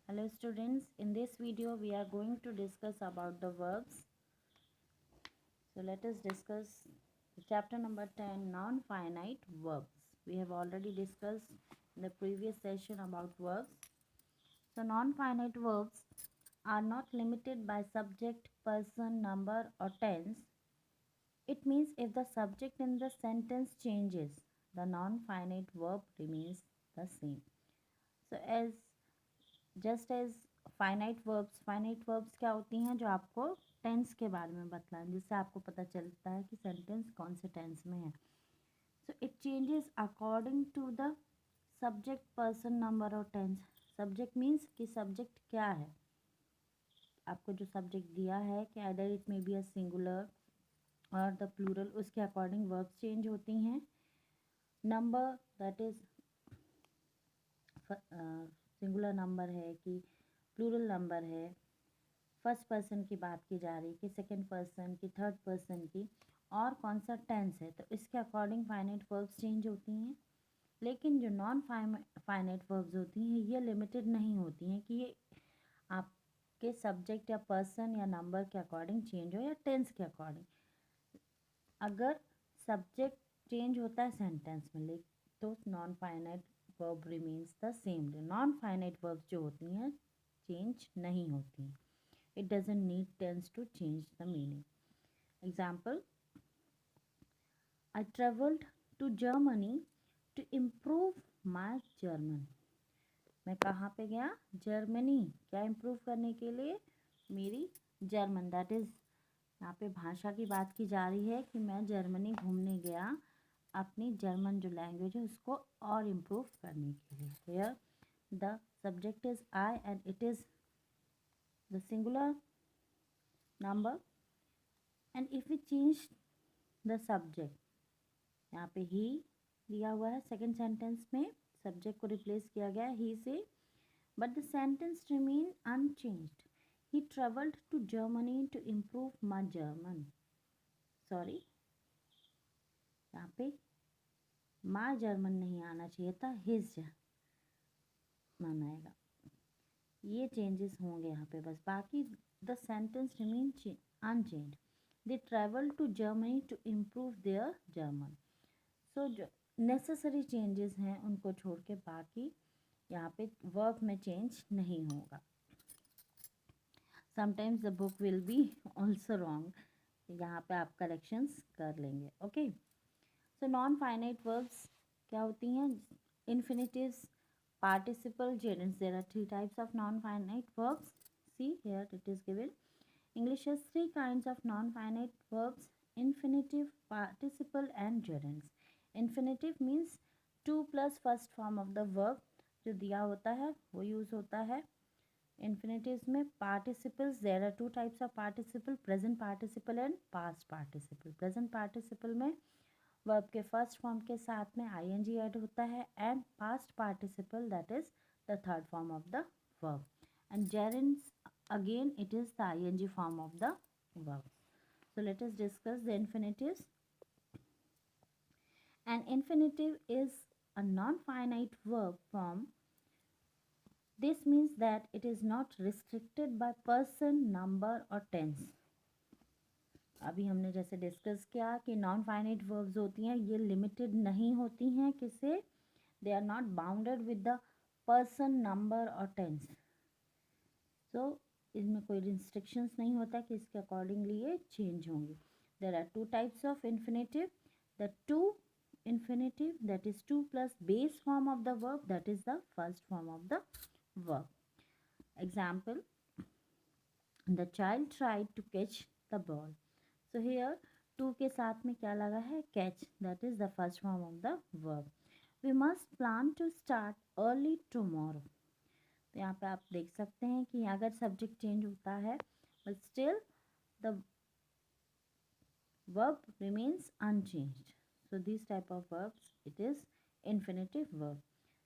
Hello students, in this video we are going to discuss about the verbs. So let us discuss the chapter number 10, non-finite verbs. We have already discussed in the previous session about verbs. So non-finite verbs are not limited by subject, person, number or tense. It means if the subject in the sentence changes, the non-finite verb remains the same. So just as finite verbs क्या होती हैं जो आपको tense के बारे में बतलाएं, जिससे आपको पता चलता है कि सेंटेंस कौन से टेंस में है. So it changes according to the subject, person, number और टेंस. सब्जेक्ट मीन्स कि सब्जेक्ट क्या है, आपको जो सब्जेक्ट दिया है कि either it may be a singular और द प्लूरल, उसके अकॉर्डिंग वर्ब्स चेंज होती हैं. Number that is singular number है कि प्लूरल नंबर है, फर्स्ट पर्सन की बात की जा रही कि सेकंड पर्सन की, थर्ड पर्सन की, और कौन सा टेंस है, तो इसके अकॉर्डिंग फाइनाइट वर्ब्स चेंज होती हैं. लेकिन जो नॉन फाइनाइट वर्ब्स होती हैं ये लिमिटेड नहीं होती हैं कि ये आपके सब्जेक्ट या पर्सन या नंबर के अकॉर्डिंग चेंज हो या टेंस के अकॉर्डिंग. अगर सब्जेक्ट चेंज होता है सेंटेंस में तो non finite verb remains the same. Non finite verbs जो होती हैं चेंज नहीं होती हैं. It doesn't need tense to change the meaning. Example, I traveled to Germany to improve my German. मैं कहाँ पे गया? जर्मनी. क्या इम्प्रूव करने के लिए? मेरी जर्मन. दैट इज़ यहाँ पे भाषा की बात की जा रही है कि मैं जर्मनी घूमने गया अपनी जर्मन जो लैंग्वेज है उसको और इम्प्रूव करने के लिए. Here the subject is I and it is the singular number. And if we change the subject, यहाँ पे ही दिया हुआ है सेकंड सेंटेंस में, सब्जेक्ट को रिप्लेस किया गया ही से, but the sentence remain unchanged. He travelled to Germany to improve my German. Sorry, यहाँ पे माई जर्मन नहीं आना चाहिए था, हिज जर्मन आएगा. ये चेंजेस होंगे यहाँ पे बस, बाकी the sentence remain unchanged. They traveled to Germany to improve their German. So जो नेसेसरी चेंजेस हैं उनको छोड़ के बाकी यहाँ पे वर्ब में चेंज नहीं होगा. Sometimes the book will be also wrong, यहाँ पे आप करेक्शंस कर लेंगे. Okay, so non finite verbs क्या होती हैं? Infinitives, participle, gerunds. There are 3 types of non finite verbs. See here it is given. English has 3 kinds of non-finite verbs: infinitive, participle and gerunds. Infinitive means 2 plus first form of the verb जो दिया होता है वो use होता है. Infinitives में participles, there are 2 types of participle: present participle and past participle. Present participle में verb के first form के साथ में ing ऐड होता है, and past participle that is the third form of the verb. And gerunds, again it is the ing form of the verb. So let us discuss the infinitives. An infinitive is a non-finite verb form. This means that it is not restricted by person, number or tense. अभी हमने जैसे discuss किया कि non finite verbs होती हैं ये limited नहीं होती हैं किससे? They are not bounded with the person, number और टेंस. सो इसमें कोई रिस्ट्रिक्शंस नहीं होता कि इसके अकॉर्डिंगली ये चेंज होंगे. There are 2 types of infinitive. The to infinitive that is 2 plus base form of the verb, that is the first form of the verb. Example, the child tried to catch the ball. So here 2 के साथ में क्या लगा है? Catch. That is the first form of the verb. We must plan to start early tomorrow. तो यहाँ पे आप देख सकते हैं कि अगर सब्जेक्ट चेंज होता है but still the verb remains unchanged. So this type of verbs it is infinitive verb.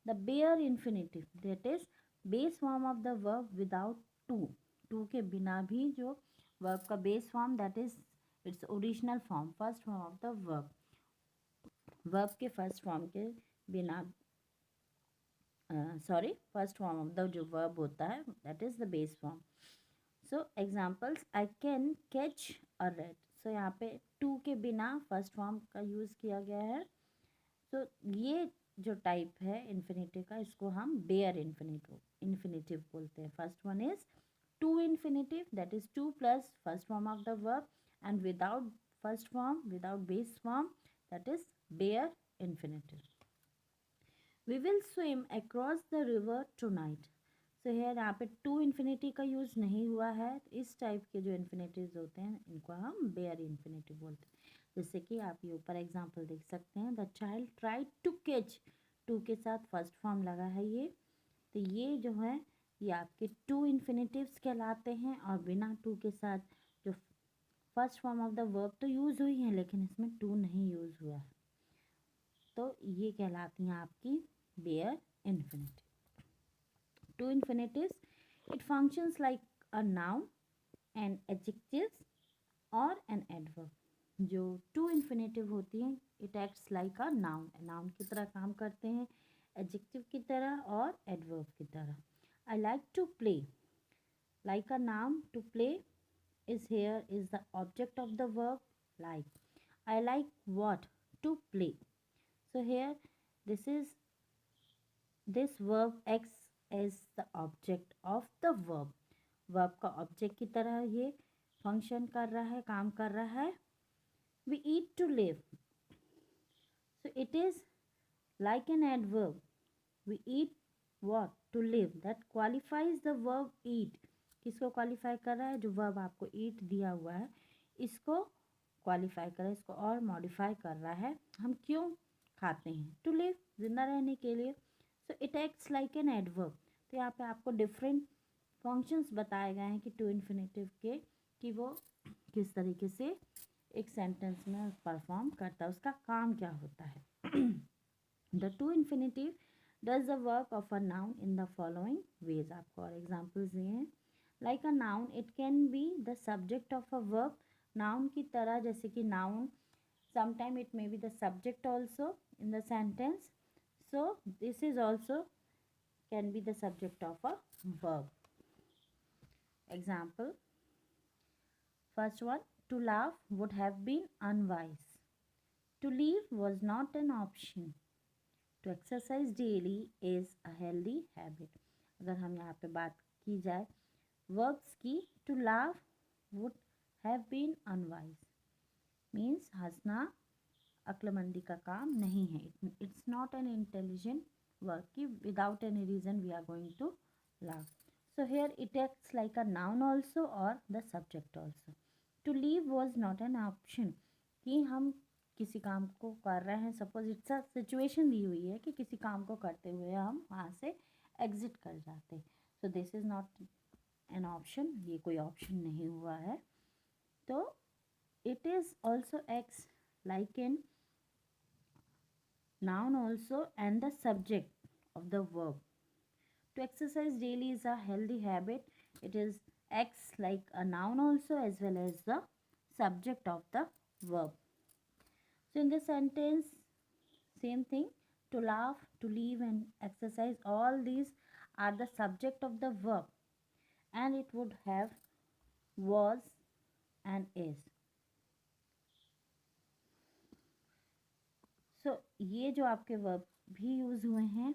The bare infinitive that is base form of the verb without to के बिना भी जो वर्ब का base form that is its original form, first form of the verb. Verb के first form के बिना sorry, first form of the जो verb होता है that is the base form. So examples, I can catch a rat. So यहाँ पे to के बिना फर्स्ट फॉर्म का यूज़ किया गया है. तो ये जो टाइप है इन्फिनेटिव का, इसको हम बेयर इन्फिनेटिव बोलते हैं. First one is to infinitive, that is to plus first form of the verb, and without first form, without base form, that is bare infinitive. We will swim across the river tonight. So here यहाँ पे to infinity का use नहीं हुआ है. इस type के जो infinitives होते हैं इनको हम बेयर इन्फिनेटिव बोलते हैं. जैसे कि आप ये ऊपर एग्जांपल देख सकते हैं, the child tried to catch. To के साथ फर्स्ट फॉर्म लगा है ये. तो ये जो है ये आपके टू इन्फिनेटिव्स कहलाते हैं. और बिना टू के साथ जो first form of the verb तो यूज़ हुई है लेकिन इसमें टू नहीं यूज़ हुआ है, तो ये कहलाती हैं आपकी bare infinitive. To infinitives, it functions like a noun, an adjectives और एन एडवर्ब. जो टू इन्फिनेटिव होती हैं it acts like a noun, noun की तरह काम करते हैं, एडजेक्टिव की तरह और एडवर्ब की तरह. I like to play, like a noun, to play is here is the object of the verb like. I like what? To play. So here this verb acts as the object of the verb. verb का object की तरह ये function कर रहा है, काम कर रहा है. We eat to live. So it is like an adverb. We eat what? To live. That qualifies the verb eat. किसको क्वालिफाई कर रहा है? जो वर्ब आपको ईट दिया हुआ है इसको क्वालिफाई कर रहा है, इसको और मॉडिफाई कर रहा है. हम क्यों खाते हैं? टू लिव, जिंदा रहने के लिए. So it acts like an adverb. तो यहाँ पे आपको डिफरेंट फंक्शंस बताए गए हैं कि टू इन्फिनेटिव के, कि वो किस तरीके से एक सेंटेंस में परफॉर्म करता है, उसका काम क्या होता है. The to infinitive does the work of a noun in the following veg. आपको और एग्जाम्पल्स दिए हैं. Like a noun, it can be the subject of a verb. Noun की तरह, जैसे कि noun sometime it may be the subject also in the sentence. So this is also can be the subject of a verb. Example, first one, to laugh would have been unwise. To leave was not an option. To exercise daily is a healthy habit. अगर हम यहाँ पे बात की जाए verbs की, to laugh would have been unwise means हंसना अक्लमंदी का काम नहीं है. It's not an intelligent work कि without any reason we are going to laugh. So here it acts like a noun also और the subject also. To leave was not an option, कि हम किसी काम को कर रहे हैं, सपोज इट्स अ सिचुएशन दी हुई है कि किसी काम को करते हुए हम वहाँ से एग्जिट कर जाते हैं. So this is not an option, ये कोई ऑप्शन नहीं हुआ है. तो it is also acts like an noun also and the subject of the verb. To exercise daily is a healthy habit. It is acts like a noun also as well as the subject of the verb. So in the sentence, same thing, to laugh, to live and exercise, all these are the subject of the verb, and it would have was and is. सो ये जो आपके verb भी use हुए हैं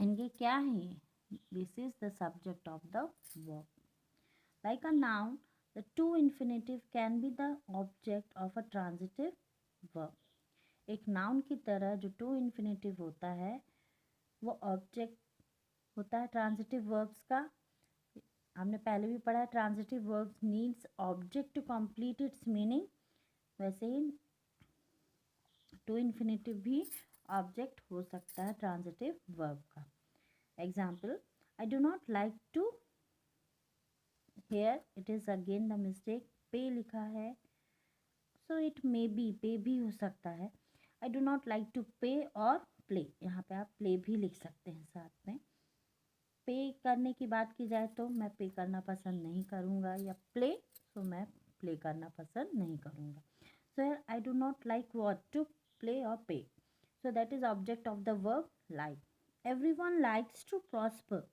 इनके क्या हैं? This is the subject of the verb. Like a noun, the to infinitive can be the object of a transitive verb. एक नाउन की तरह जो टू इन्फिनेटिव होता है वो ऑब्जेक्ट होता है ट्रांजिटिव वर्ब्स का. हमने पहले भी पढ़ा है transitive verbs needs object to complete its meaning. वैसे ही टू इन्फिनेटिव भी ऑब्जेक्ट हो सकता है ट्रांजिटिव वर्ब का. Example, I do not like to, here it is again the mistake, pay लिखा है. सो इट मे बी, पे भी हो सकता है. I do not like to pay और प्ले, यहाँ पे आप प्ले भी लिख सकते हैं साथ में. पे करने की बात की जाए तो मैं पे करना पसंद नहीं करूँगा, या प्ले तो मैं प्ले करना पसंद नहीं करूँगा. So I do not like what to play or pay. So that is object of the verb like. everyone likes to prosper.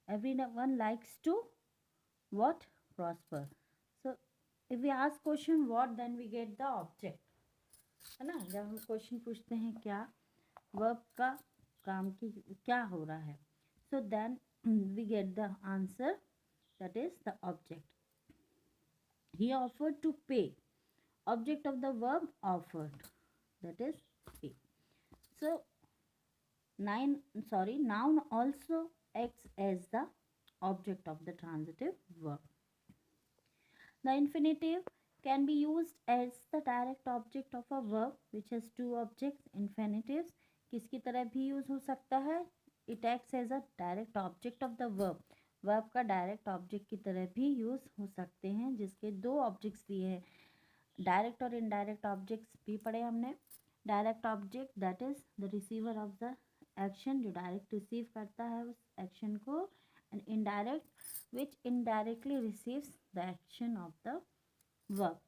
Everyone likes to what? Prosper. So if we ask question what, then we get the object, है ना. जब हम question पूछते हैं क्या, verb का काम की क्या हो रहा है, so then we get the answer, that is the object. He offered to pay. Object of the verb offered, that is pay. So noun also acts as the object of the transitive verb. The infinitive can be used as the direct object of a verb which has two objects. Infinitives किसकी तरह भी use हो सकता है? It acts as a direct object of the verb. Verb का direct object की तरह भी यूज हो सकते हैं, जिसके दो ऑब्जेक्ट्स दिए हैं. डायरेक्ट और इनडायरेक्ट ऑब्जेक्ट्स भी पढ़े हमने. Direct object that is the receiver of the action, जो डायरेक्ट रिसीव करता है उस एक्शन को. And indirect which indirectly receives the action of the verb.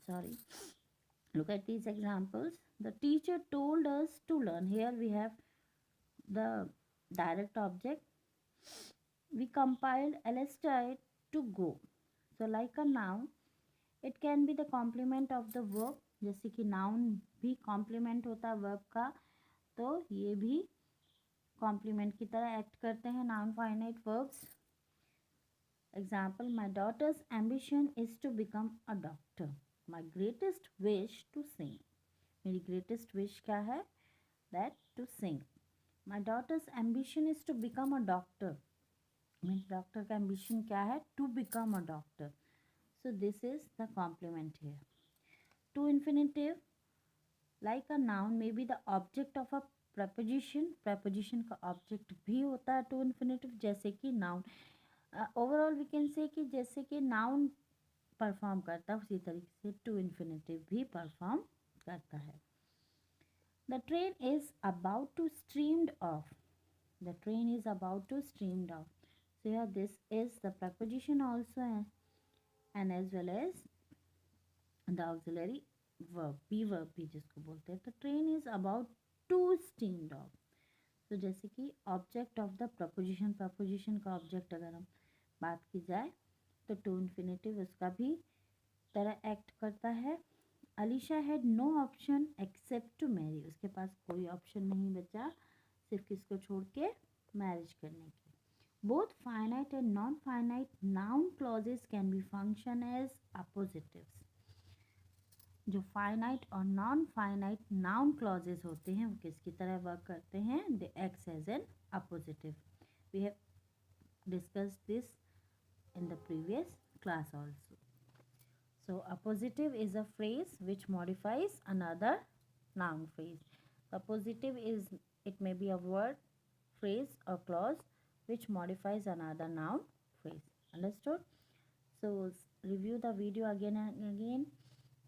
Sorry. Look at these examples. The teacher told us to learn. Here we have the direct object. We compiled Alice tried to go. So like a noun, it can be the complement of the verb. जैसे कि noun भी complement होता है verb का, तो ये भी complement की तरह act करते हैं noun finite verbs. Example, my daughter's ambition is to become a doctor. My greatest wish to sing. मेरी greatest wish क्या है? That to sing. My daughter's ambition is to become a doctor. मेरी doctor का ambition क्या है? To become a doctor. So this is the complement here. To infinitive, like a noun, may be the object of a preposition. Preposition का object भी होता है to infinitive, जैसे कि noun. Overall we can say कि जैसे कि noun perform करता है उसी तरीके से टू इन्फिनेटिव भी परफॉर्म करता है. The train is about to streamed off. The train is about to streamed off. So here this is the preposition also and as well as the auxiliary verb, be verb भी जिसको बोलते हैं. The train is about to streamed off. तो जैसे कि object of the preposition, preposition का object अगर हम बात की जाए तो टू इन्फिनेटिव उसका भी तरह एक्ट करता है. Alisha had no option except to marry. उसके पास कोई ऑप्शन नहीं बचा सिर्फ किसको छोड़ के? मैरिज करने की. Both finite and non finite noun clauses can be function as appositives. जो फाइनाइट और नॉन फाइनाइट नाउन क्लॉजेस होते हैं वो किसकी तरह वर्क करते हैं? They acts as an appositive. We have discussed this in the previous class also. So appositive is a phrase which modifies another noun phrase. Appositive is, it may be a word, phrase or clause which modifies another noun phrase. Understood? So review the video again and again.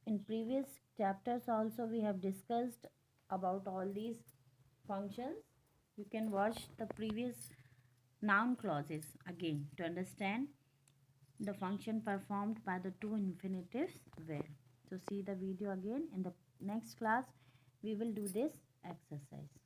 In previous chapters also we have discussed about all these functions. You can watch the previous noun clauses again to understand the function performed by the two infinitives were. So see the video again. In the next class we will do this exercise.